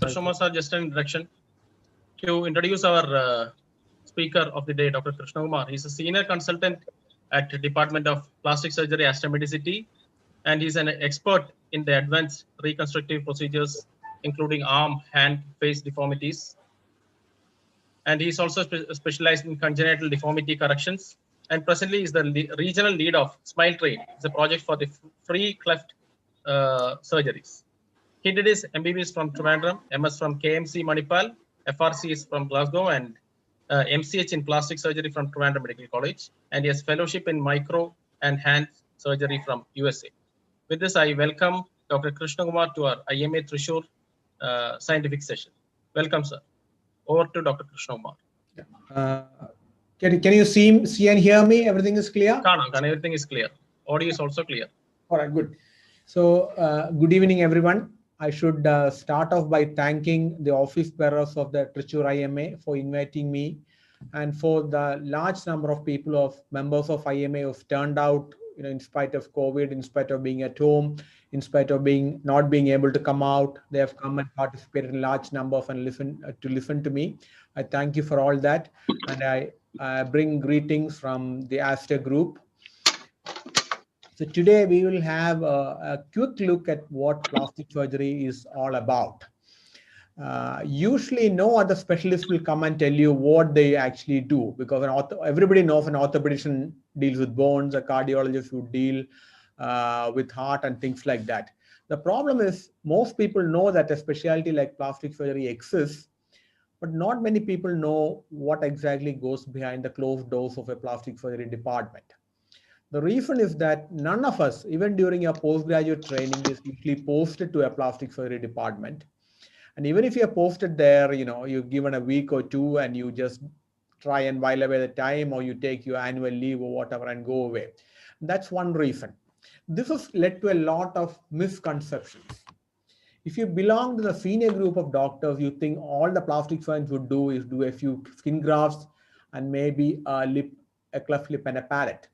Krishna sir, just an introduction. To introduce our speaker of the day, Dr. Krishna Kumar. He's a senior consultant at the Department of Plastic Surgery, Aster Medicity, and he's an expert in the advanced reconstructive procedures, including arm, hand, face deformities. And he's also specialized in congenital deformity corrections. And presently is the regional lead of Smile Train. It's a project for the free cleft surgeries. He did his MBBS from Trivandrum, MS from KMC Manipal, FRC is from Glasgow, and MCH in plastic surgery from Trivandrum Medical College. And he has fellowship in micro and hand surgery from USA. With this, I welcome Dr. Krishna Kumar to our IMA Thrissur scientific session. Welcome, sir. Over to Dr. Krishna Kumar. Can you see and hear me? Everything is clear? Everything is clear. Audio is also clear. All right, good. So, good evening, everyone. I should start off by thanking the office bearers of the Thrissur IMA for inviting me, and for the large number of people, of members of IMA who've turned out, in spite of COVID, in spite of being at home, in spite of not being able to come out, they have come and participated in large numbers and listen to me. I thank you for all that, and I bring greetings from the Aster group. So today we will have a quick look at what plastic surgery is all about. Usually no other specialist will come and tell you what they actually do, because everybody knows an orthopedician deals with bones, a cardiologist would deal with heart and things like that. The problem is most people know that a specialty like plastic surgery exists, but not many people know what exactly goes behind the closed doors of a plastic surgery department. The reason is that none of us, even during our postgraduate training, is usually posted to a plastic surgery department. And even if you're posted there, you're given a week or two and you just try and while away the time, or you take your annual leave or whatever and go away. That's one reason. This has led to a lot of misconceptions. If you belong to the senior group of doctors, you think all the plastic surgeons would do is do a few skin grafts and maybe a cleft lip and a palate.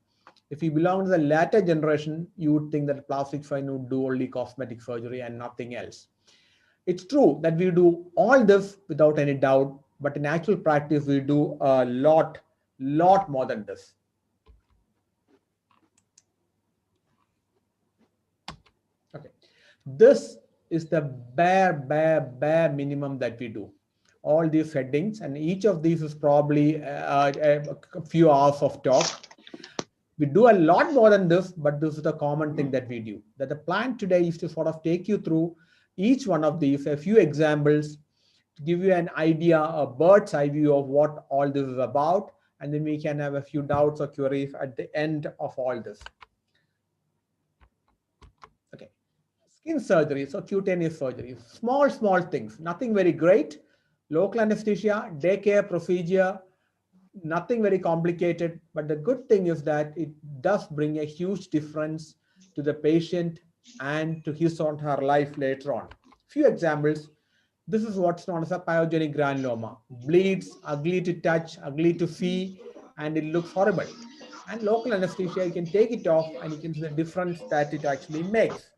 If you belong to the latter generation, you would think that a plastic surgeon would do only cosmetic surgery and nothing else. It's true that we do all this without any doubt, but in actual practice, we do a lot more than this. Okay, this is the bare minimum that we do. All these headings, and each of these is probably a few hours of talk. We do a lot more than this, but this is the common thing that we do. That the plan today is to sort of take you through each one of these, a few examples, to give you an idea, a bird's eye view of what all this is about, and then we can have a few doubts or queries at the end of all this. Okay, skin surgery, so cutaneous surgery, small things, nothing very great, local anesthesia, daycare procedure, nothing very complicated, but the good thing is that it does bring a huge difference to the patient and to his or her life later on. Few examples. This is what's known as a pyogenic granuloma. Bleeds, ugly to touch, ugly to see, and it looks horrible. And local anesthesia, you can take it off and you can see the difference that it actually makes.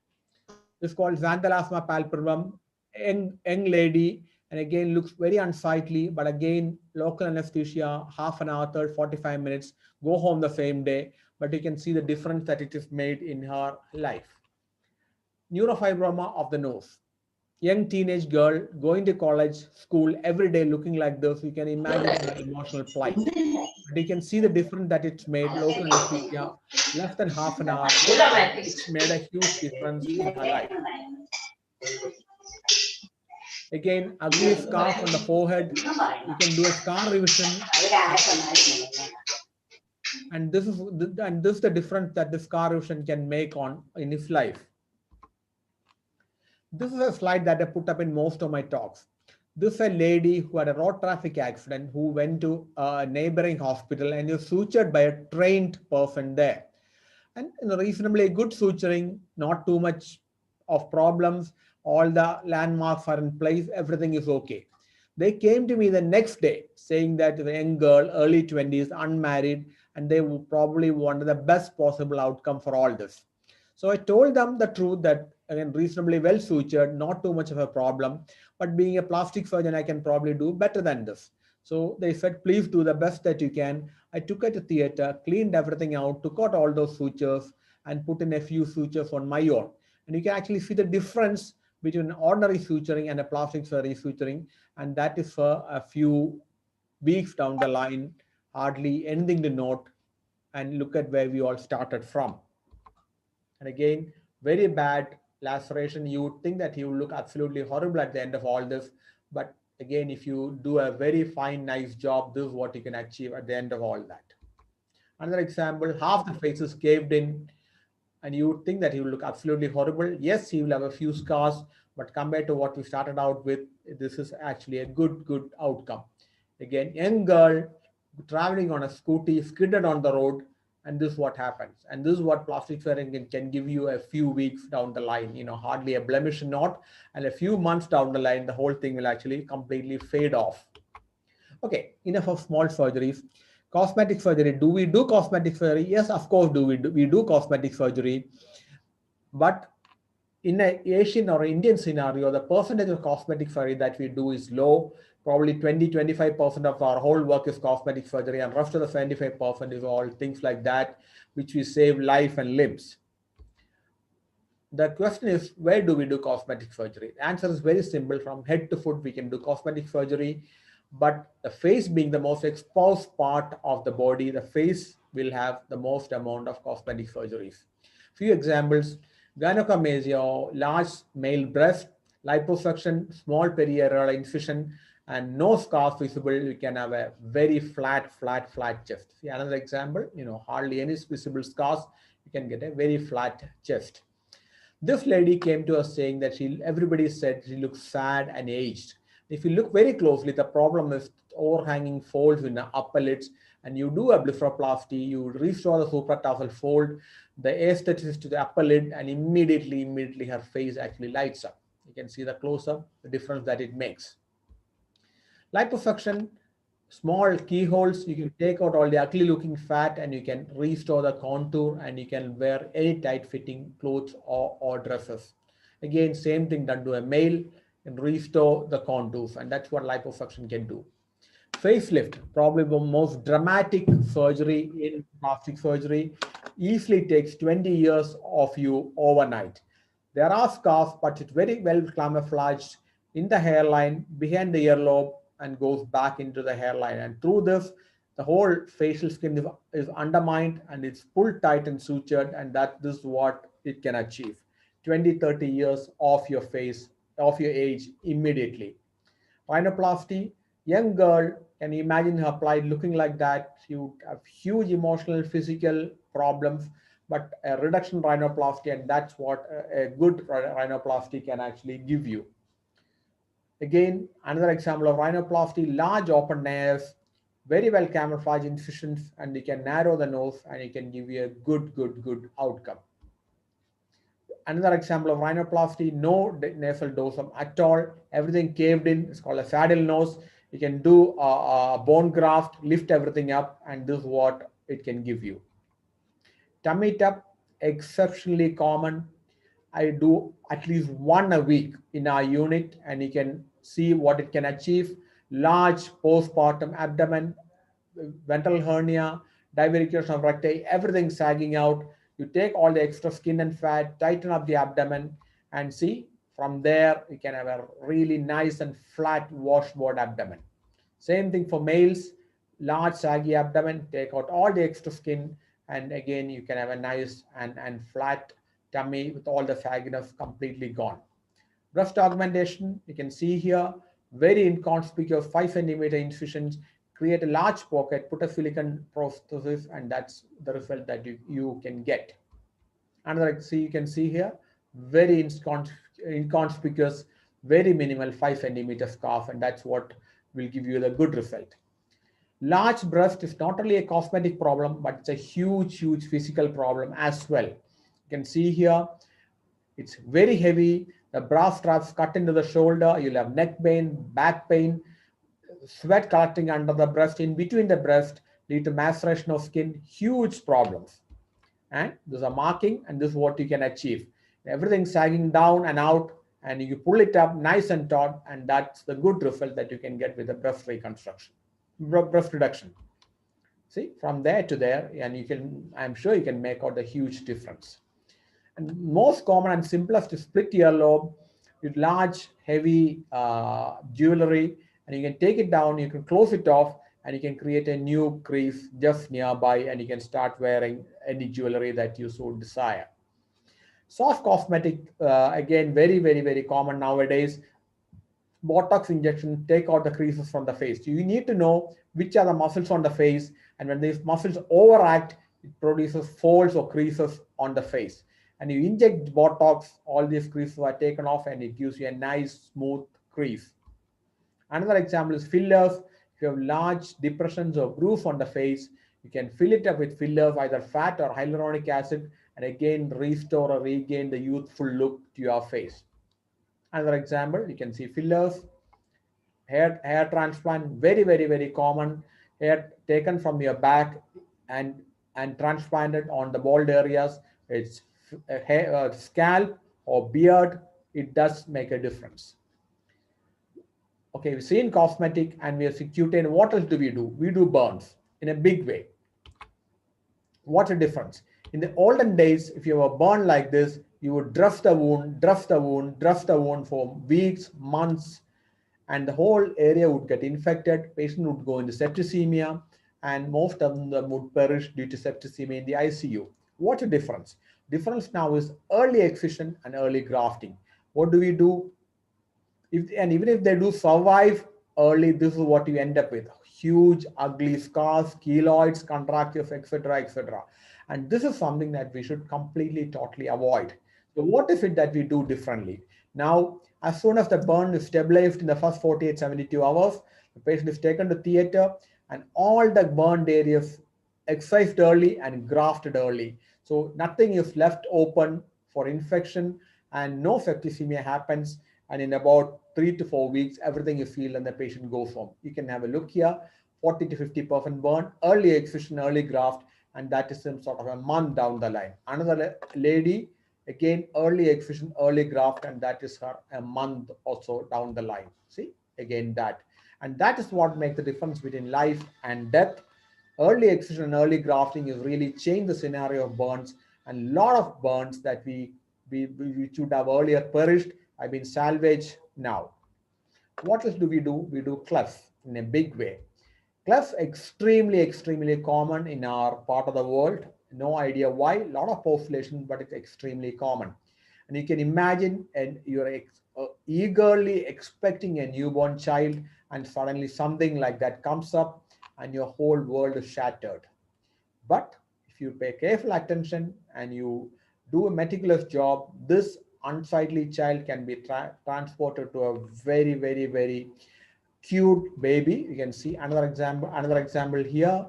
This is called xanthelasma palpebrum, young lady, and again looks very unsightly, but again local anesthesia, half an hour, 45 minutes, go home the same day, but you can see the difference that it is made in her life. Neurofibroma of the nose. Young teenage girl going to college, school every day looking like this. You can imagine her emotional plight. But you can see the difference that it's made. Local anesthesia, less than half an hour. It's made a huge difference in her life. Again, ugly scar on the forehead. You can do a scar revision. And this is the difference that the scar revision can make in his life. This is a slide that I put up in most of my talks. This is a lady who had a road traffic accident who went to a neighboring hospital and was sutured by a trained person there. And reasonably good suturing, not too much of problems. All the landmarks are in place. Everything is okay. They came to me the next day saying that the young girl, early 20s, unmarried, and they probably wanted the best possible outcome for all this. So I told them the truth that, again, reasonably well sutured, not too much of a problem, but being a plastic surgeon, I can probably do better than this. So they said, please do the best that you can. I took it to theater, cleaned everything out, took out all those sutures and put in a few sutures on my own. And you can actually see the difference between ordinary suturing and a plastic surgery suturing. And that is for a few weeks down the line, hardly anything to note. And look at where we all started from. And again, very bad laceration. You would think that he would look absolutely horrible at the end of all this. But again, if you do a very fine, nice job, this is what you can achieve at the end of all that. Another example, half the face is caved in, and you would think that he will look absolutely horrible. Yes, he will have a few scars, but compared to what we started out with, this is actually a good outcome. Again, young girl traveling on a scooty, skidded on the road, and this is what happens. And this is what plastic surgery can give you a few weeks down the line, hardly a blemish not, and a few months down the line, the whole thing will actually completely fade off. Okay, enough of small surgeries. Cosmetic surgery. Do we do cosmetic surgery? Yes, of course, we do cosmetic surgery. But in an Asian or Indian scenario, the percentage of cosmetic surgery that we do is low. Probably 20-25% of our whole work is cosmetic surgery, and rest of the 75% is all things like that, which we save life and limbs. The question is, where do we do cosmetic surgery? The answer is very simple. From head to foot, we can do cosmetic surgery. But the face being the most exposed part of the body, the face will have the most amount of cosmetic surgeries. Few examples: gynecomastia, large male breast, liposuction, small periareolar incision, and no scars visible. You can have a very flat chest. See another example, hardly any visible scars. You can get a very flat chest. This lady came to us saying that everybody said she looks sad and aged. If you look very closely, the problem is overhanging folds in the upper lids, and you do a blepharoplasty, you restore the supratarsal fold, the aesthetics to the upper lid, and immediately her face actually lights up. You can see the close-up, the difference that it makes. Liposuction, small keyholes, you can take out all the ugly looking fat and you can restore the contour, and you can wear any tight fitting clothes or dresses. Again, same thing done to a male, and restore the contours, and that's what liposuction can do. Facelift, probably the most dramatic surgery in plastic surgery, easily takes 20 years of you overnight. There are scars, but it's very well camouflaged in the hairline, behind the earlobe, and goes back into the hairline. And through this, the whole facial skin is undermined and it's pulled tight and sutured, and this is what it can achieve. 20-30 years off your face, of your age immediately. Rhinoplasty, young girl, can you imagine her plight looking like that? She would have huge emotional, physical problems, but a reduction rhinoplasty, and that's what a good rhinoplasty can actually give you. Again, another example of rhinoplasty, large open nares, very well camouflaged incisions, and you can narrow the nose and you can give you a good outcome. Another example of rhinoplasty, no nasal dorsum at all, everything caved in. It's called a saddle nose. You can do a bone graft, lift everything up, and this is what it can give you. Tummy tuck, exceptionally common. I do at least one a week in our unit, and you can see what it can achieve. Large postpartum abdomen, ventral hernia, diverticulation of recti, everything sagging out. You take all the extra skin and fat, tighten up the abdomen, and see, from there, you can have a really nice and flat washboard abdomen. Same thing for males, large saggy abdomen, take out all the extra skin, and again, you can have a nice and flat tummy with all the sagginess completely gone. Breast augmentation, you can see here, very inconspicuous 5 centimeter incisions, create a large pocket, put a silicone prosthesis, and that's the result that you can get. Another, you can see here, very inconspicuous, very minimal 5 centimeter scarf, and that's what will give you the good result. Large breast is not only a cosmetic problem, but it's a huge physical problem as well. You can see here, it's very heavy. The bra straps cut into the shoulder. You'll have neck pain, back pain, sweat collecting under the breast, in between the breast, lead to maceration of skin, huge problems. and this is a marking, and this is what you can achieve. Everything sagging down and out, and you pull it up nice and taut, and that's the good result that you can get with the breast reconstruction, breast reduction. See, from there to there, and you can, I'm sure you can make out a huge difference. And most common and simplest is split earlobe with large, heavy jewelry, and you can take it down, you can close it off, and you can create a new crease just nearby, and you can start wearing any jewelry that you so desire. Soft cosmetic, again, very, very, very common nowadays. Botox injection, take out the creases from the face. You need to know which are the muscles on the face, and when these muscles overact, it produces folds or creases on the face. And you inject Botox, all these creases are taken off, and it gives you a nice, smooth crease. Another example is fillers. If you have large depressions or grooves on the face, you can fill it up with fillers, either fat or hyaluronic acid, and again restore or regain the youthful look to your face. Another example, you can see fillers, hair transplant, very, very, very common. Hair taken from your back and transplanted on the bald areas. It's hair, scalp or beard. It does make a difference. Okay, we've seen cosmetic and we have cutaneous. What else do? We do burns in a big way. What's the difference? In the olden days, if you have a burn like this, you would dress the wound for weeks, months, and the whole area would get infected. Patient would go into septicemia, and most of them would perish due to septicemia in the ICU. What's the difference? Difference now is early excision and early grafting. What do we do? Even if they do survive early, this is what you end up with: huge, ugly scars, keloids, contractures, etc., etc. And this is something that we should completely, totally avoid. So what is it that we do differently? Now, as soon as the burn is stabilized in the first 48, 72 hours, the patient is taken to theater, and all the burned areas excised early and grafted early. So nothing is left open for infection, and no septicemia happens. And in about 3 to 4 weeks, everything is healed and the patient goes home. You can have a look here: 40 to 50% burn, early excision, early graft, and that is in sort of a month down the line. Another lady, again, early excision, early graft, and that is her a month or so down the line. See, again that. And that is what makes the difference between life and death. Early excision and early grafting is really changed the scenario of burns, and a lot of burns that we should have earlier perished have been salvaged now. What else do? We do clefts in a big way. Clefts extremely, extremely common in our part of the world. No idea why, a lot of population, but it's extremely common. And you can imagine, and you're eagerly expecting a newborn child, and suddenly something like that comes up and your whole world is shattered. But if you pay careful attention and you do a meticulous job, this unsightly child can be transported to a very, very, very cute baby. You can see another example here.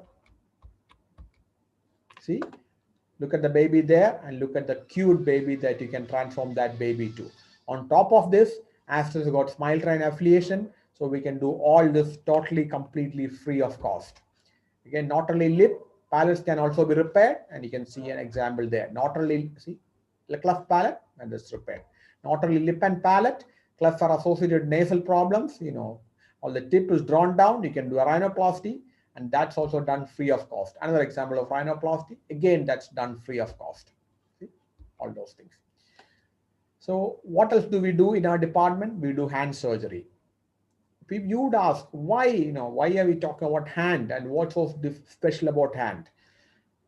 See, look at the baby there, and look at the cute baby that you can transform that baby to. On top of this, Astor has got Smile Train affiliation, so we can do all this totally, completely free of cost. Again, not only lip, palates can also be repaired, and you can see an example there. Not only, see, the cleft palate, and this repaired. Not only lip and palate, clefts are associated with nasal problems. You know, all the tip is drawn down. You can do a rhinoplasty, and that's also done free of cost. Another example of rhinoplasty, again, that's done free of cost. See, all those things. So what else do we do in our department? We do hand surgery. You would ask, why, why are we talking about hand, and what's so special about hand?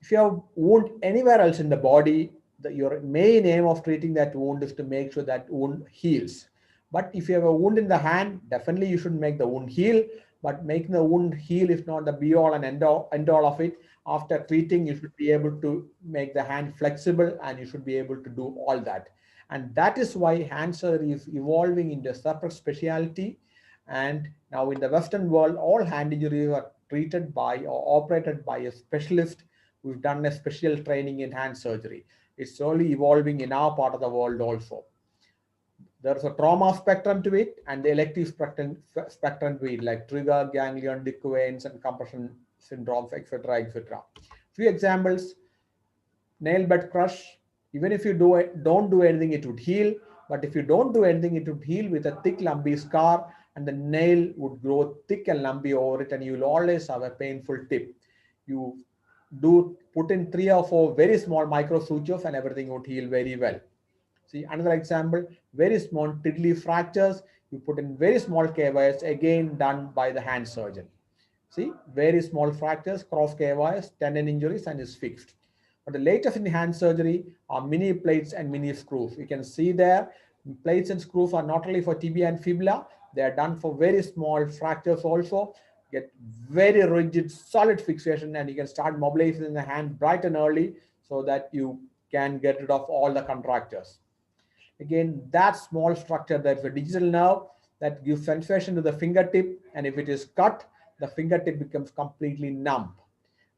If you have wound anywhere else in the body, your main aim of treating that wound is to make sure that wound heals. But if you have a wound in the hand, definitely you should make the wound heal. But making the wound heal is not the be all and end all of it. After treating, you should be able to make the hand flexible, and you should be able to do all that. And that is why hand surgery is evolving into a separate specialty. And now in the Western world, all hand injuries are treated by or operated by a specialist who's done a special training in hand surgery. It's slowly evolving in our part of the world also. There's a trauma spectrum to it, and the elective spectrum to it, like trigger, ganglion, Dick veins, and compression syndromes, etc., etc. Few examples: nail bed crush. Even if you don't do anything, it would heal. But if you don't do anything, it would heal with a thick lumpy scar, and the nail would grow thick and lumpy over it, and you'll always have a painful tip. You do put in 3 or 4 very small micro sutures and everything would heal very well. See another example, very small tiddly fractures, you put in very small KYS, again done by the hand surgeon. See, very small fractures, cross KYS, tendon injuries, and is fixed. But the latest in hand surgery are mini plates and mini screws. You can see there, plates and screws are not only for tibia and fibula, they are done for very small fractures also. Get very rigid, solid fixation, and you can start mobilizing the hand bright and early so that you can get rid of all the contractures. Again, that small structure, that's a digital nerve that gives sensation to the fingertip, and if it is cut, the fingertip becomes completely numb,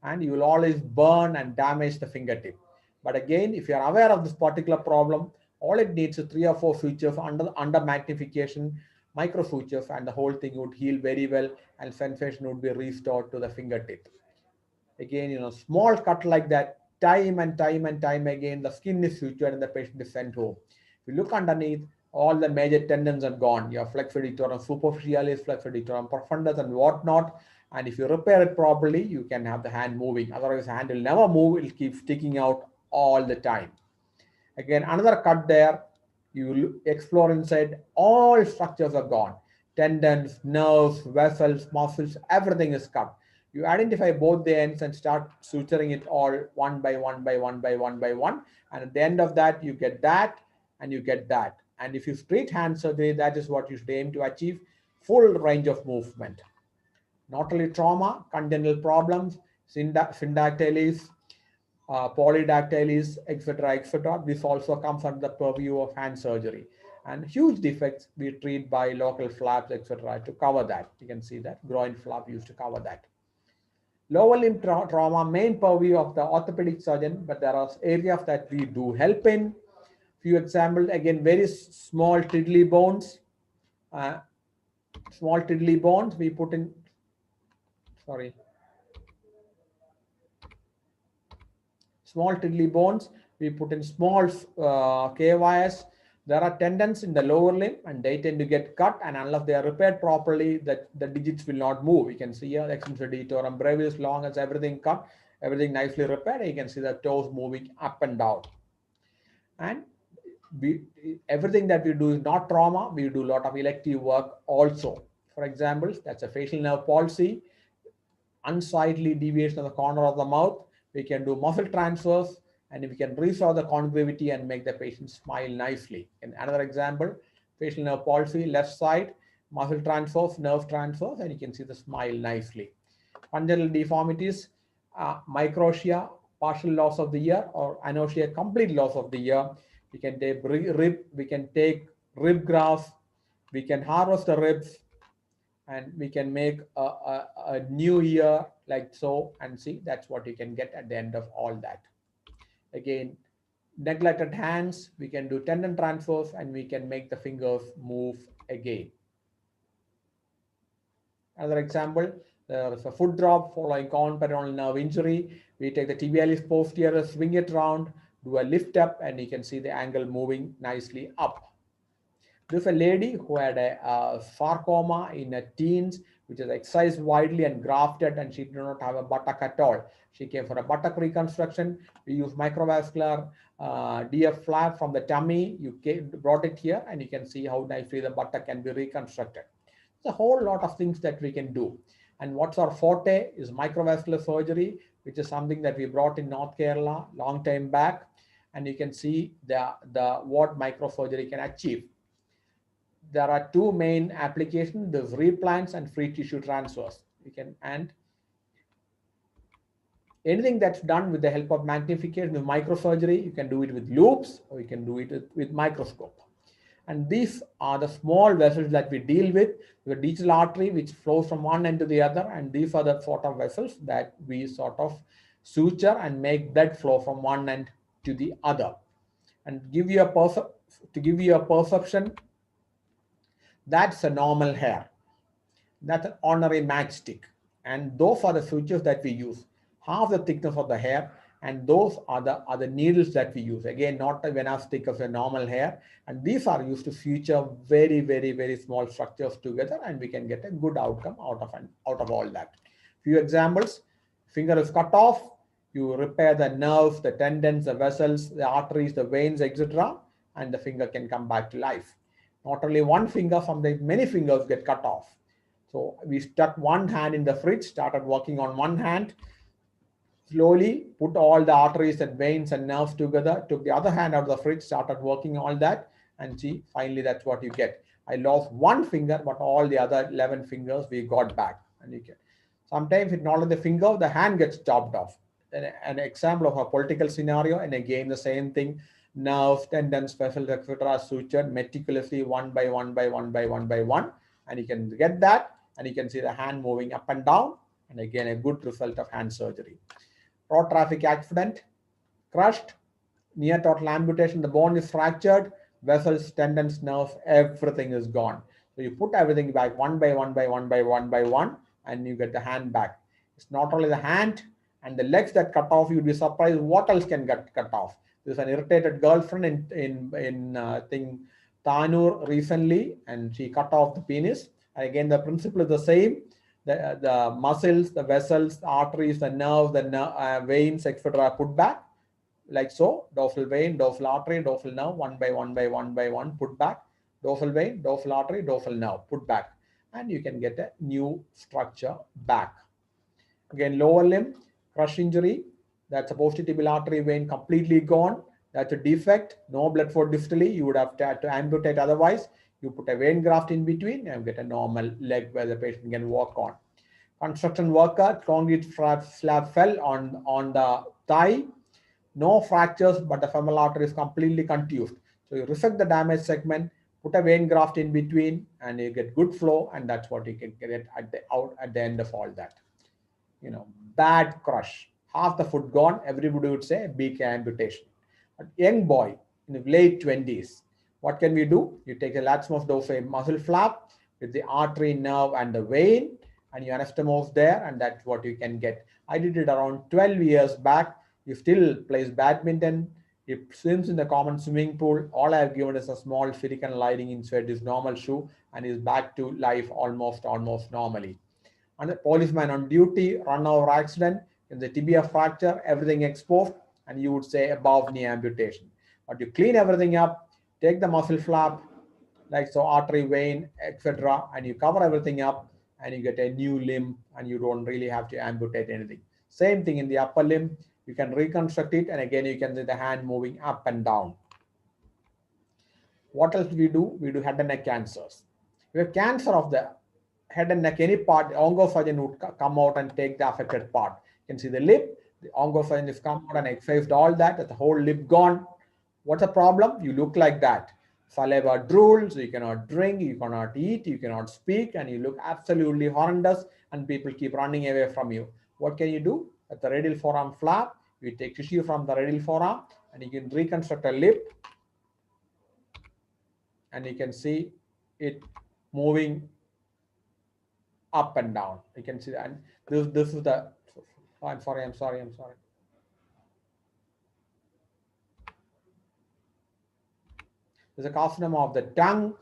and you will always burn and damage the fingertip. But again, if you are aware of this particular problem, all it needs is 3 or 4 sutures under magnification, micro sutures, and the whole thing would heal very well, and sensation would be restored to the fingertip. Again, small cut like that, time and time and time again, the skin is sutured and the patient is sent home. If you look underneath, all the major tendons are gone. Your flexor dictorum superficialis, flexor dictorum profundus, and whatnot. And if you repair it properly, you can have the hand moving. Otherwise, the hand will never move. It will keep sticking out all the time. Again, another cut there. You explore inside, all structures are gone. Tendons, nerves, vessels, muscles, everything is cut. You identify both the ends and start suturing it all one by one by one by one by one. And at the end of that, you get that and you get that. And if you treat hand surgery, that is what you should aim to achieve, full range of movement. Not only trauma, congenital problems, syndactylis, polydactylis, etc., etc. This also comes under the purview of hand surgery. And huge defects we treat by local flaps, etc., to cover that. You can see that groin flap used to cover that. Lower limb trauma, main purview of the orthopedic surgeon, but there are areas that we do help in. Few examples, again, very small tiddly bones. Small tiddly bones we put in, small tiddly bones, we put in small KYS. There are tendons in the lower limb and they tend to get cut, and unless they are repaired properly, the digits will not move. You can see here, extensor ditorum brevis, long as everything cut, everything nicely repaired. You can see the toes moving up and down. And everything that we do is not trauma. We do a lot of elective work also. For example, that's a facial nerve palsy, unsightly deviation of the corner of the mouth. We can do muscle transfers, and we can restore the congruity and make the patient smile nicely. In another example, facial nerve palsy, left side, muscle transfers, nerve transfers, and you can see the smile nicely. Congenital deformities, microtia, partial loss of the ear, or anotia, complete loss of the ear. We can take rib grafts, we can harvest the ribs, and we can make a new ear like so, and see, that's what you can get at the end of all that. Again, neglected hands, we can do tendon transfers, and we can make the fingers move again. Another example, there is a foot drop following common peroneal nerve injury. We take the tibialis posterior, swing it around, do a lift up, and you can see the angle moving nicely up. This is a lady who had a sarcoma in her teens, which is excised widely and grafted, and she did not have a buttock at all. She came for a buttock reconstruction. We use microvascular DF flap from the tummy. You brought it here, and you can see how nicely the buttock can be reconstructed. There's a whole lot of things that we can do. And what's our forte is microvascular surgery, which is something that we brought in North Kerala long time back. And you can see what microsurgery can achieve. There are two main applications: there's replants and free tissue transfers. And anything that's done with the help of magnification of microsurgery, you can do it with loops, or you can do it with microscope. And these are the small vessels that we deal with, the digital artery, which flows from one end to the other. And these are the sort of vessels that we sort of suture and make blood flow from one end to the other. And to give you a perception, that's a normal hair. That's an ordinary matchstick. And those are the sutures that we use. Half the thickness of the hair. And those are the needles that we use. Again, not a vena stick of a normal hair. And these are used to suture very, very, very small structures together, and we can get a good outcome out of all that. Few examples: finger is cut off, you repair the nerves, the tendons, the vessels, the arteries, the veins, etc., and the finger can come back to life. Not only one finger, sometimes many fingers get cut off. So we stuck one hand in the fridge, started working on one hand, slowly put all the arteries and veins and nerves together, took the other hand out of the fridge, started working all that, and see, finally that's what you get. I lost one finger, but all the other 11 fingers we got back. And you can sometimes it's not only the finger, the hand gets chopped off. An example of a political scenario, and again the same thing: nerves, tendons, vessels, etc., sutured meticulously one by one by one by one by one, and you can get that, and you can see the hand moving up and down, and again a good result of hand surgery. Road traffic accident, crushed, near total amputation, the bone is fractured, vessels, tendons, nerves, everything is gone. So you put everything back one by one by one by one by one, and you get the hand back. It's not only the hand and the legs that cut off, you'd be surprised what else can get cut off. There's an irritated girlfriend in Tanur recently, and she cut off the penis. And again, the principle is the same. The muscles, the vessels, the arteries, the nerves, the veins, etc., put back like so: dorsal vein, dorsal artery, dorsal nerve, one by one by one by one, put back. Dorsal vein, dorsal artery, dorsal nerve, put back, and you can get a new structure back. Again, lower limb, crush injury, that's a posterior artery vein completely gone. That's a defect, no blood flow distally. You would have to amputate otherwise. You put a vein graft in between and get a normal leg where the patient can walk on. Construction worker, concrete slab fell on the thigh. No fractures, but the femoral artery is completely contused. So you resect the damaged segment, put a vein graft in between, and you get good flow, and that's what you can get at the end of all that. Bad crush, half the foot gone, everybody would say big amputation. A young boy in the late 20s, what can we do? You take a latissimus dorsi muscle flap with the artery, nerve, and the vein, and you anastomose there, and that's what you can get. I did it around 12 years back. He still plays badminton. He swims in the common swimming pool. All I have given is a small silicone lining inside his normal shoe, and he's back to life almost normally. And a policeman on duty, run over accident, in the tibia fracture, everything exposed, and you would say above knee amputation. But you clean everything up, take the muscle flap, like so, artery, vein, etc., and you cover everything up, and you get a new limb, and you don't really have to amputate anything. Same thing in the upper limb. You can reconstruct it, and again, you can see the hand moving up and down. What else do? We do head and neck cancers. We have cancer of the head and neck, any part, the oncosurgeon would come out and take the affected part. You can see the lip, the oncosurgeon is come out and excised all that, the whole lip gone. What's the problem? You look like that. Saliva drool, so you cannot drink, you cannot eat, you cannot speak, and you look absolutely horrendous, and people keep running away from you. What can you do? At the radial forearm flap, you take tissue from the radial forearm, and you can reconstruct a lip, and you can see it moving up and down. You can see that. And this is the, I'm sorry. There's a carcinoma of the tongue,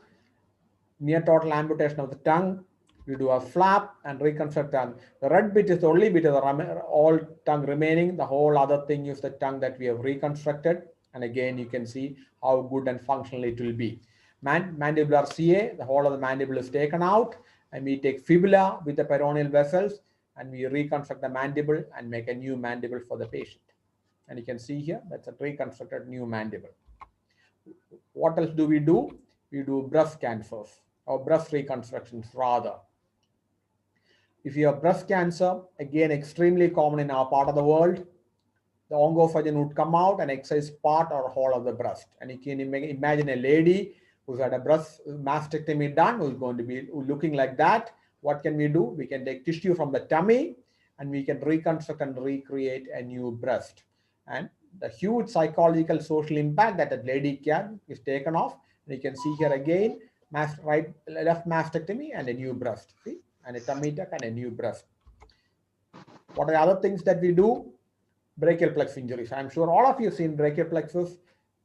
near total amputation of the tongue. You do a flap and reconstruct tongue. The red bit is the only bit of the all tongue remaining. The whole other thing is the tongue that we have reconstructed. And again, you can see how good and functional it will be. Mandibular CA, the whole of the mandible is taken out, and we take fibula with the peroneal vessels, and we reconstruct the mandible and make a new mandible for the patient. And you can see here, that's a reconstructed new mandible. What else do? We do breast cancers, or breast reconstructions rather. If you have breast cancer, again, extremely common in our part of the world, the oncosurgeon would come out and excise part or whole of the breast. And you can imagine a lady who's had a breast mastectomy done, who's going to be looking like that. What can we do? We can take tissue from the tummy, and we can reconstruct and recreate a new breast. And the huge psychological social impact that a lady can is taken off. And you can see here again, left mastectomy and a new breast. See? And a tummy tuck and a new breast. What are the other things that we do? brachial plexus injuries. I'm sure all of you have seen brachial plexus.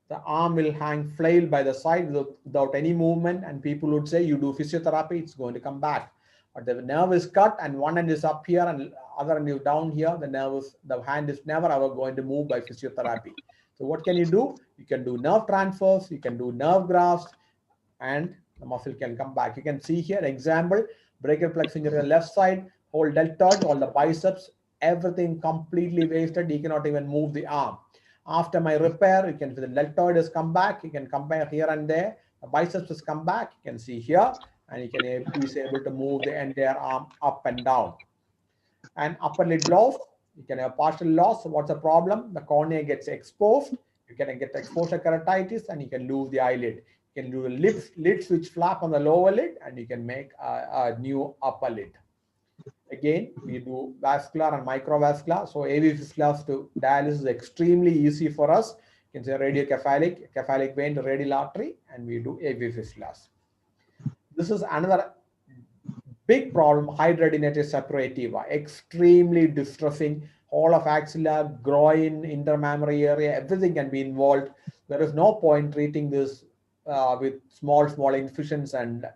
The arm will hang flail by the side without any movement, and people would say, you do physiotherapy, it's going to come back. But the nerve is cut and one end is up here and other end is down here. The hand is never ever going to move by physiotherapy. So what can you do? You can do nerve transfers, you can do nerve grafts, and the muscle can come back. You can see here example, brachial plexus injury on the left side, whole deltoid, all the biceps, everything completely wasted. You cannot even move the arm. After my repair, you can see the deltoid has come back. You can compare here and there. The biceps has come back. You can see here, and you can be able to move the entire arm up and down. And upper lid loss, you can have partial loss. So what's the problem? The cornea gets exposed. You can get exposure keratitis, and you can lose the eyelid. You can do a lid switch flap on the lower lid, and you can make a new upper lid. Again, we do vascular and microvascular. So AV fistulas to dialysis is extremely easy for us. You can say cephalic vein to radial artery, and we do AV fistulas. This is another big problem, hydradenitis suppurativa, extremely distressing. Whole of axilla, groin, intermammary area, everything can be involved. There is no point treating this with small incisions and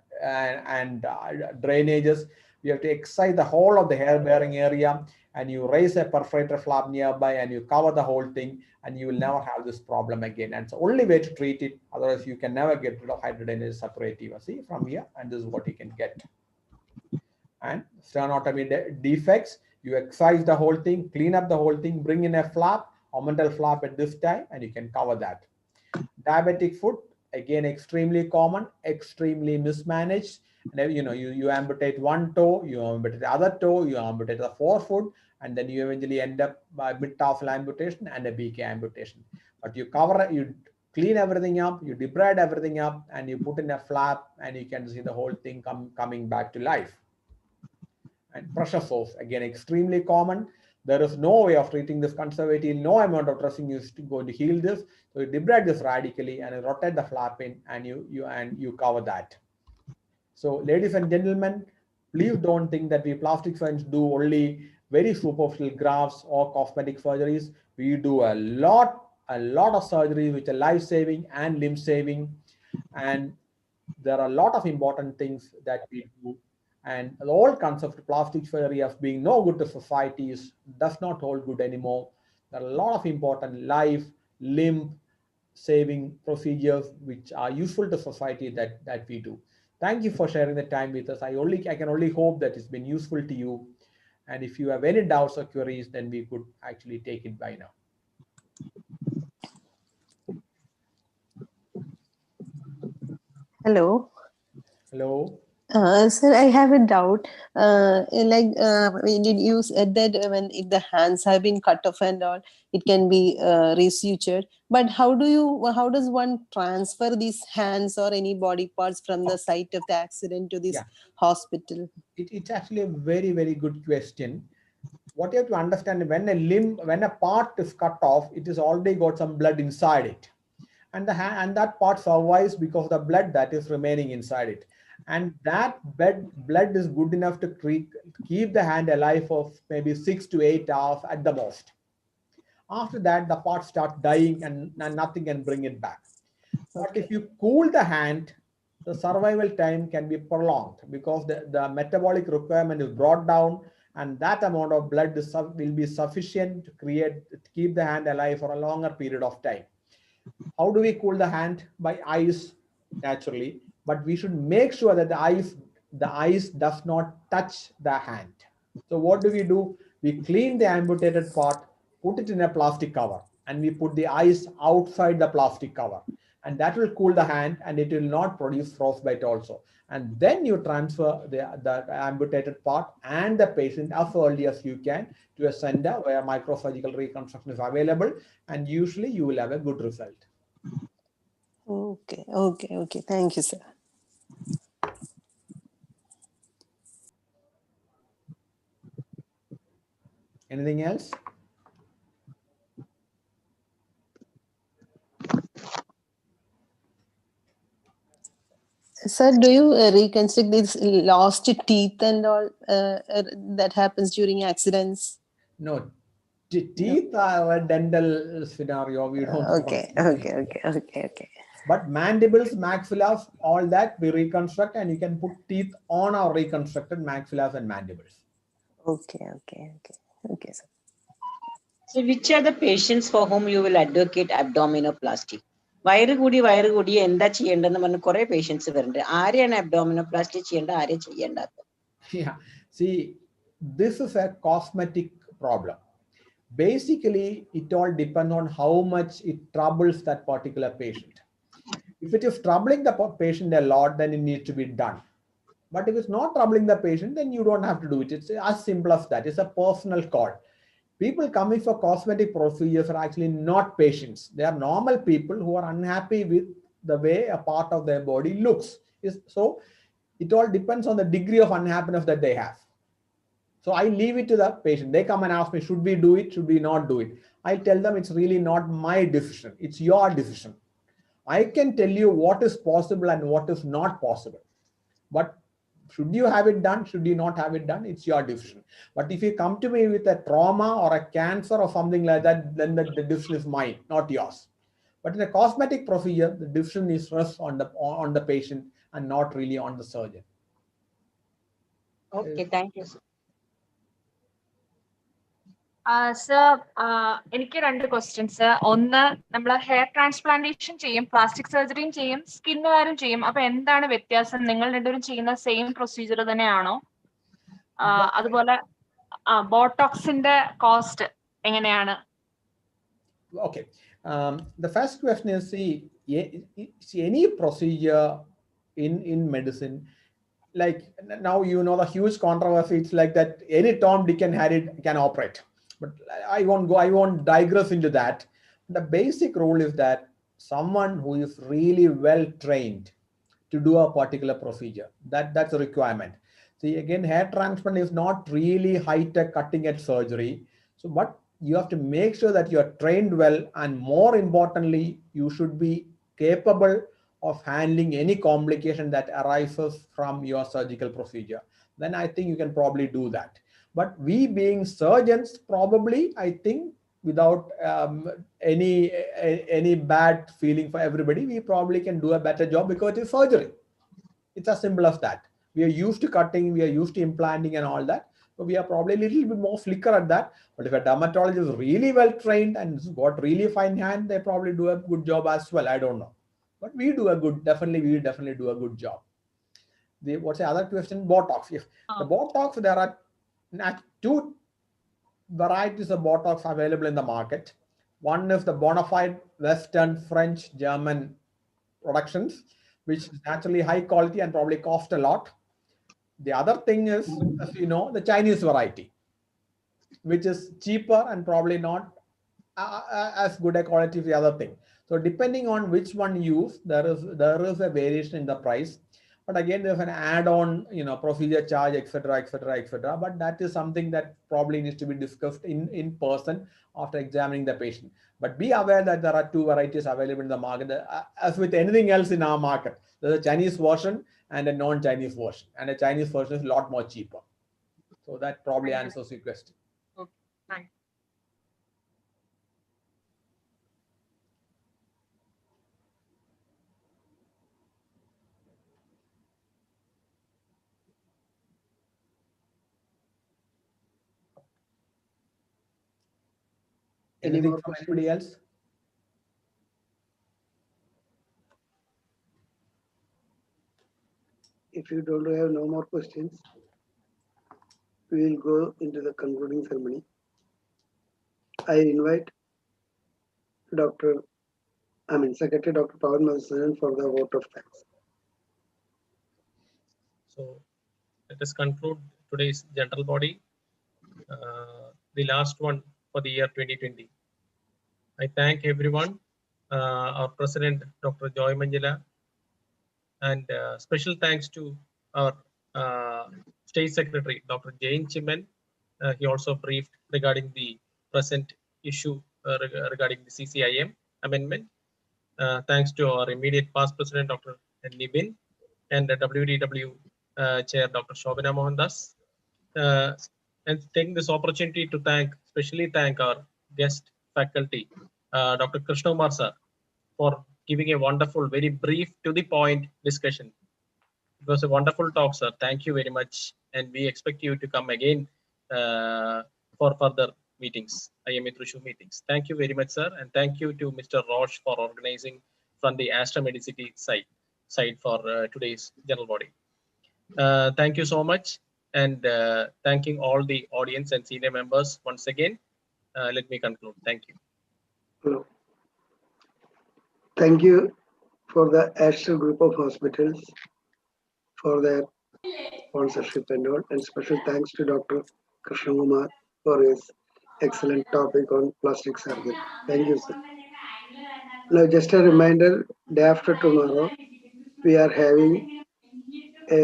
drainages. You have to excise the whole of the hair bearing area, and you raise a perforator flap nearby and you cover the whole thing, and you will never have this problem again. And it's the only way to treat it. Otherwise, you can never get rid of hydradenitis suppurativa. See from here, and this is what you can get. And sternotomy defects, you excise the whole thing, clean up the whole thing, bring in a flap, omental flap at this time, and you can cover that. Diabetic foot, again, extremely common, extremely mismanaged. And you amputate one toe, you amputate the other toe, you amputate the forefoot, and then you eventually end up by mid-tarsal amputation and a BK amputation. But you clean everything up, you debride everything up, and you put in a flap, and you can see the whole thing coming back to life. And pressure sores, again, extremely common. There is no way of treating this conservatively. No amount of dressing is going to heal this. So you debride this radically and you rotate the flap in, and you cover that. So, ladies and gentlemen, please don't think that we plastic surgeons do only very superficial grafts or cosmetic surgeries. We do a lot of surgeries which are life-saving and limb-saving, and there are a lot of important things that we do. And the old concept of plastic surgery as being no good to society does not hold good anymore. There are a lot of important life, limb saving procedures which are useful to society that we do. Thank you for sharing the time with us. I can only hope that it's been useful to you. And if you have any doubts or queries, then we could actually take it by now. Hello. Hello. Sir, I have a doubt. You said that if the hands have been cut off and all, it can be resutured. But how does one transfer these hands or any body parts from the site of the accident to this hospital? It's actually a very, very good question. What you have to understand, when a part is cut off, it has already got some blood inside it, and that part survives because of the blood that is remaining inside it. And that blood is good enough to keep the hand alive for maybe 6 to 8 hours at the most. After that, the parts start dying and nothing can bring it back. But if you cool the hand, the survival time can be prolonged because the metabolic requirement is brought down, and that amount of blood will be sufficient to keep the hand alive for a longer period of time. How do we cool the hand? By ice, naturally. But we should make sure that the ice does not touch the hand. So what do? We clean the amputated part, put it in a plastic cover, and we put the ice outside the plastic cover. And that will cool the hand, and it will not produce frostbite also. And then you transfer the amputated part and the patient as early as you can to a center where microsurgical reconstruction is available, and usually you will have a good result. Okay. Thank you, sir. Anything else? Sir, do you reconstruct these lost teeth and all that happens during accidents? No. Teeth are a dental scenario. We don't Okay, want. okay. But mandibles, maxillas, all that we reconstruct, and you can put teeth on our reconstructed maxillas and mandibles. Okay, sir. So which are the patients for whom you will advocate abdominoplasty? വയറുകൂടി എന്താ ചെയ്യേണ്ടെന്ന് പറഞ്ഞ കുറെ patients വരുന്നുണ്ട്. ആരെയാണ് abdominoplasty ചെയ്യേണ്ട, ആരെ ചെയ്യേണ്ടാത്ത? Yeah, see, this is a cosmetic problem. Basically, it all depends on how much it troubles that particular patient. If it is troubling the patient a lot, then it needs to be done. But if it's not troubling the patient, then you don't have to do it. It's as simple as that. It's a personal call. People coming for cosmetic procedures are actually not patients. They are normal people who are unhappy with the way a part of their body looks. So it all depends on the degree of unhappiness that they have. So I leave it to the patient. They come and ask me, should we do it? Should we not do it? I tell them it's really not my decision. It's your decision. I can tell you what is possible and what is not possible. But should you have it done? Should you not have it done? It's your decision. But if you come to me with a trauma or a cancer or something like that, then the decision is mine, not yours. But in a cosmetic procedure, the decision is rests on the patient and not really on the surgeon. Okay, thank you, sir. Sir, എനിക്ക് 2 questions. ഒന്ന്, നമ്മൾ hair transplantation ചെയ്യും, plastic സർജറിയും ചെയ്യും, സ്കിന്നുകാരും ചെയ്യും. അപ്പൊ എന്താണ് വ്യത്യാസം? നിങ്ങൾ രണ്ടുപേരും ചെയ്യുന്ന സെയിം പ്രൊസീജിയർ തന്നെയാണോ? അതുപോലെ ബോട്ടോക്സിന്റെ കോസ്റ്റ് എങ്ങനെയാണ്? Okay. The first question is, see, any procedure in medicine, like now you know the huge controversy. It's like that any Tom, Dick and Harry can operate. But I won't digress into that. The basic rule is that someone who is really well trained to do a particular procedure, that's a requirement. See, again, hair transplant is not really high-tech cutting-edge surgery. So, but you have to make sure that you are trained well, and more importantly, you should be capable of handling any complication that arises from your surgical procedure. Then I think you can probably do that. But we being surgeons, probably, I think, without any bad feeling for everybody, we probably can do a better job because it is surgery. It's as simple as that. We are used to cutting, we are used to implanting and all that. So we are probably a little bit more flicker at that. But if a dermatologist is really well trained and got really fine hand, they probably do a good job as well. I don't know. But we do a good, definitely do a good job. What's the other question? Botox. If the Botox, there are 2 varieties of Botox available in the market. One is the bona fide Western, French, German productions, which is naturally high quality and probably cost a lot. The other thing is, as you know, the Chinese variety, which is cheaper and probably not as good a quality as the other thing. So depending on which one you use, there is a variation in the price. But again, there's an add-on, procedure charge, etc. But that is something that probably needs to be discussed in person after examining the patient. But be aware that there are 2 varieties available in the market. As with anything else in our market, there's a Chinese version and a non-Chinese version. And a Chinese version is a lot more cheaper. So that probably answers your question. Okay, thanks. Anything from anybody else? If you don't have no more questions, we will go into the concluding ceremony. I invite Secretary Dr. Pawan Madhusudan for the vote of thanks. So let us conclude today's general body, the last one for the year 2020. I thank everyone, our President, Dr. Joy Manjula, and special thanks to our State Secretary, Dr. Jane Chiman. He also briefed regarding the present issue regarding the CCIM amendment. Thanks to our immediate past President, Dr. Nibin, and the WDW Chair, Dr. Shobana Mohandas. And taking this opportunity to thank especially thank our guest faculty, Dr. Krishna Kumar sir, for giving a wonderful, very brief, to the point discussion. It was a wonderful talk, sir. Thank you very much, and we expect you to come again for further meetings, IMA Thrissur meetings. Thank you very much, sir, and thank you to Mr. Roche for organizing from the Astra Medicity side for today's general body. Thank you so much, and thanking all the audience and senior members once again. Let me conclude. Thank you. Hello. Thank you for the Astra group of hospitals for their sponsorship and all, and special thanks to Dr. Krishna Kumar for his excellent topic on plastic surgery. Thank you, sir. Now, just a reminder, day after tomorrow, we are having a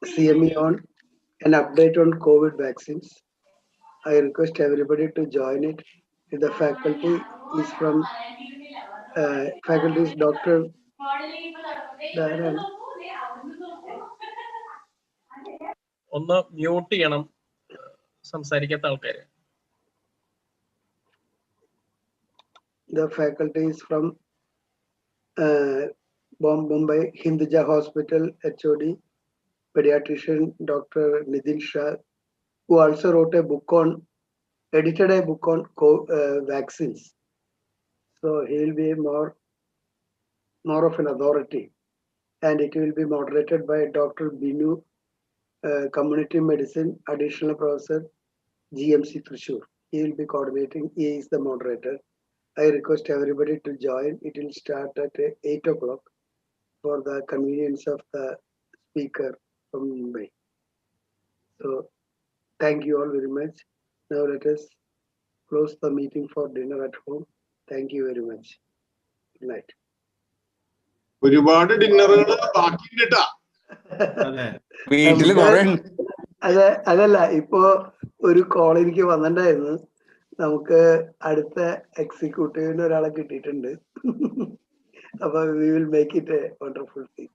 CME on an update on COVID vaccines. I request everybody to join it. If the faculty is from faculty is Dr. Dharan. ഒന്ന് mute ചെയ്യണം സംസാരിക്കാത്ത ആൾക്കാര്. The faculty is from Mumbai Hinduja Hospital, HOD, pediatrician Dr. Nitin Shah, who also wrote a book on, edited a book on vaccines. So he will be more of an authority, and it will be moderated by Dr. Binu, Community Medicine, Additional Professor, GMC Thrissur. He will be coordinating. He is the moderator. I request everybody to join. It will start at 8 o'clock for the convenience of the speaker from Mumbai. So thank you all very much. Now let us close the meeting for dinner at home. Thank you very much. Good night. ഒരുപാട് ഡിന്നറുകൾ ബാക്കിയിട്ടാ. അതല്ല, ഇപ്പോ ഒരു call എനിക്ക് വന്നിട്ടുണ്ടായിരുന്നു. നമുക്ക് അടുത്ത എക്സിക്യൂട്ടീവിന് ഒരാളെ കിട്ടിയിട്ടുണ്ട്. അപ്പൊ we will make it a wonderful thing.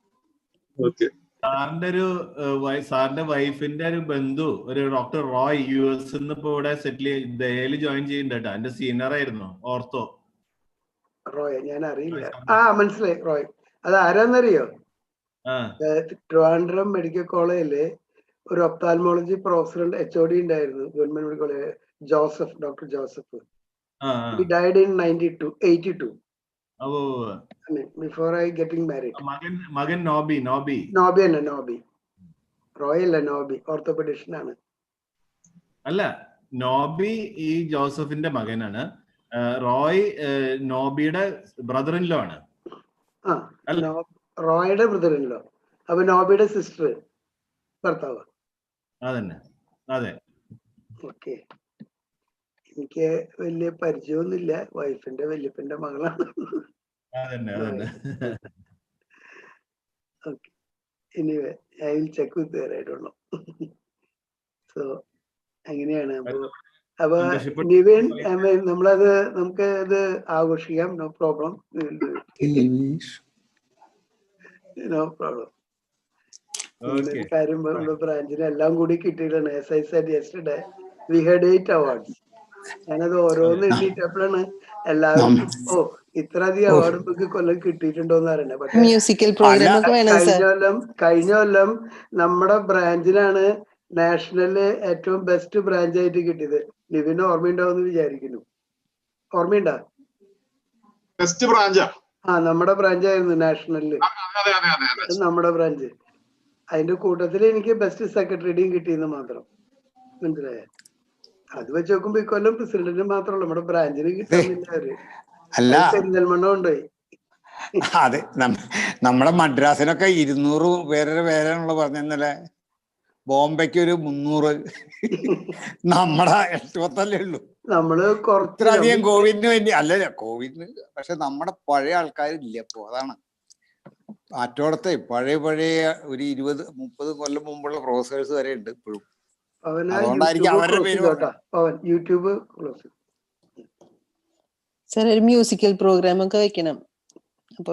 സാറിന്റെ വൈഫിന്റെ ഒരു ബന്ധു ഒരു ഡോക്ടർ റോയ് US ഇപ്പൊ ഇവിടെ സെറ്റിൽ ജോയിൻ ചെയ്യുന്നുണ്ട്. എന്റെ സീനിയർ ആയിരുന്നു ഓർത്തോ. റോയ് ഞാൻ അറിയില്ല. മനസ്സിലായി റോയ്. അത് ആരാന്നറിയോ? ട്രിവാൻഡ്രം മെഡിക്കൽ കോളേജില് ഒരു ഒപ്താൽമോളജി പ്രൊഫസർ HOD ഉണ്ടായിരുന്നു government medical college, Joseph, doctor Joseph. He died in 82. Before I getting married. മകൻ നോബി റോയ് അല്ല, നോബി ഓർത്തോപെഡിഷൻ ആണ്. അല്ല, നോബി ഈ ജോസഫിന്റെ മകനാണ്. റോയ് നോബിയുടെ ബ്രദർ ഇൻ ലോ ആണ്. റോയുടെ ബ്രദർ ഇൻ ലോ. അപ്പൊ നോബിയുടെ സിസ്റ്റർ ഭർത്താവ്. അതന്നെ, അതെ. ഓക്കെ, എനിക്ക് വലിയ പരിചയമൊന്നുമില്ല. വൈഫിന്റെ വല്യപ്പന്റെ മകളാണ്. Okay. Anyway, I will check with her. I don't know. So അങ്ങനെയാണ്. അപ്പൊ നിവിൻ, നമ്മളത് നമുക്ക് ഇത് ആഘോഷിക്കാം. No problem. No problem. കാര്യം നമ്മുടെ ബ്രാഞ്ചിന് എല്ലാം കൂടി കിട്ടിയിട്ടാണ്. As I said yesterday, we had 8 awards. ഞാനത് ഓരോന്ന് എണ്ണിട്ടപ്പോഴാണ് എല്ലാവരും ഇത്ര അധികം അവാർഡ് നമുക്ക് കൊല്ലം കിട്ടിയിട്ടുണ്ടോന്ന് അറിയണേ. പക്ഷേ കഴിഞ്ഞ കൊല്ലം നമ്മുടെ ബ്രാഞ്ചിനാണ് നാഷണലില് ഏറ്റവും ബെസ്റ്റ് ബ്രാഞ്ച് ആയിട്ട് കിട്ടിയത്. നിവിന് ഓർമ്മയുണ്ടാവും വിചാരിക്കുന്നു. ഓർമ്മയുണ്ടാ? ബെസ്റ്റ് ബ്രാഞ്ചാ? നമ്മുടെ ബ്രാഞ്ചായിരുന്നു നാഷണലില്. നമ്മുടെ ബ്രാഞ്ച്. അതിന്റെ കൂട്ടത്തിൽ എനിക്ക് ബെസ്റ്റ് സെക്രട്ടറിയുടെയും കിട്ടിയെന്ന് മാത്രം. മനസ്സിലായ? അത് വെച്ച് നോക്കുമ്പോ ഇക്കൊല്ലം പ്രസിഡന്റിന് മാത്രമല്ല, നമ്മുടെ ബ്രാഞ്ചിന് കിട്ടുന്നില്ല. പെരിന്തൽമണ്ണ കൊണ്ടുപോയി. അതെ, നമ്മുടെ മദ്രാസിനൊക്കെ 200 പേരാണല്ലോ പറഞ്ഞല്ലേ. ബോംബെക്ക് ഒരു 300. നമ്മുടെ 8 ഉള്ളൂ. നമ്മള് കുറച്ചധികം കോവിഡിന് വേണ്ടി അല്ലല്ല, കോവിഡിന്. പക്ഷെ നമ്മുടെ പഴയ ആൾക്കാരില്ല ഇപ്പൊ. അതാണ് മറ്റോടത്തെ പഴയ ഒരു 20-30 കൊല്ലം മുമ്പുള്ള പ്രൊഫസേഴ്സ് വരെ ഉണ്ട് ഇപ്പോഴും. അതുകൊണ്ടായിരിക്കും അവരുടെ പേര് യൂട്യൂബ്. സർ, ഒരു മ്യൂസിക്കൽ പ്രോഗ്രാം ഒക്കെ വെക്കണം.